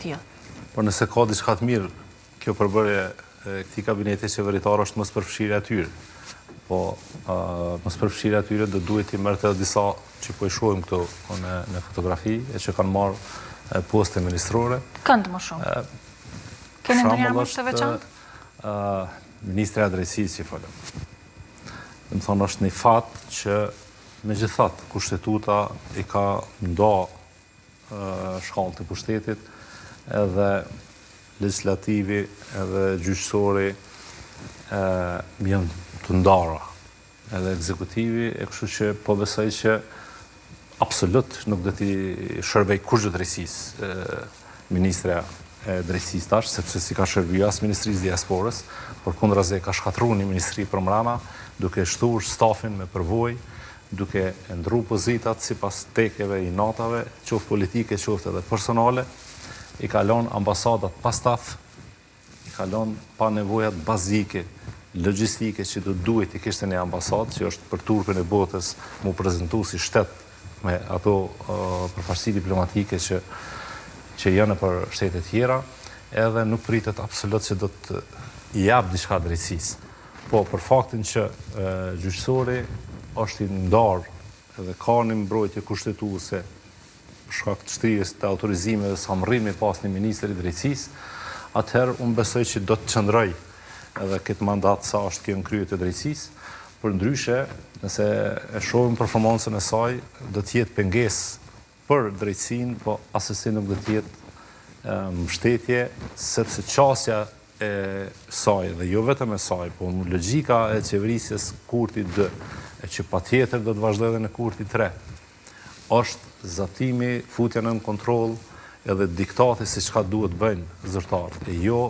tillë. Por nëse ka diçka të mirë, kjo përbërje këtij kabineti qeveritar është mos përfshirja e tyre. Po mos përfshirja e tyre do duhet i merrte disa që po i shohim këtu në fotografi e që kanë marrë poste ministrore. Kënd më shumë. Keni ndonjëherë më të veçantë? Ministra e Drejtësisë, që folëm. Më thonë është një fat që megjithatë kushtetuta i ka nda shkallë të pushtetit edhe legislativi edhe gjyqësori janë të ndara edhe ekzekutivi e kështu që po besoj që absolut nuk do t'i shërbej kurrë drejtësisë ministra e drejtësisë tash, sepse si ka shërby as Ministrisë Diasporës, por kundrazi ka shkatruar një ministri për mbrapa, duke shtuar stafin me përvojë, duke ndru pozitat sipas tekeve i natave, qoftë politike, qoftë edhe personale, i kalon ambasadat pa staf, i kalon pa nevojat bazike, logjistike që do duhet i kishte një ambasadë, që është për turpin e botës mu prezentu si shtet me ato përfaqësi diplomatike që janë për shtete tjera, edhe nuk pritet absolut që do të jap diçka drejtësisë. Po, për faktin që gjyqësori është i ndarë edhe ka një mbrojtje kushtetuese për shkak të shtrirjes të autorizimeve sa mrrimi pas një ministri i drejtësisë, atëherë unë besoj që do të qëndroj edhe këtë mandat sa është kjo në krye të drejtësisë, por ndryshe, nëse e shohim performancën e saj, do të jetë pengesë për drejtësinë, po asesi nuk do të jetë mbështetje, sepse qasja e saj dhe jo vetëm e saj, po logjika e qeverisjes Kurti 2, e që patjetër do të vazhdojë edhe në Kurti 3, është zatimi, futja nën kontroll edhe diktati se çka duhet bëjnë zyrtarët, e jo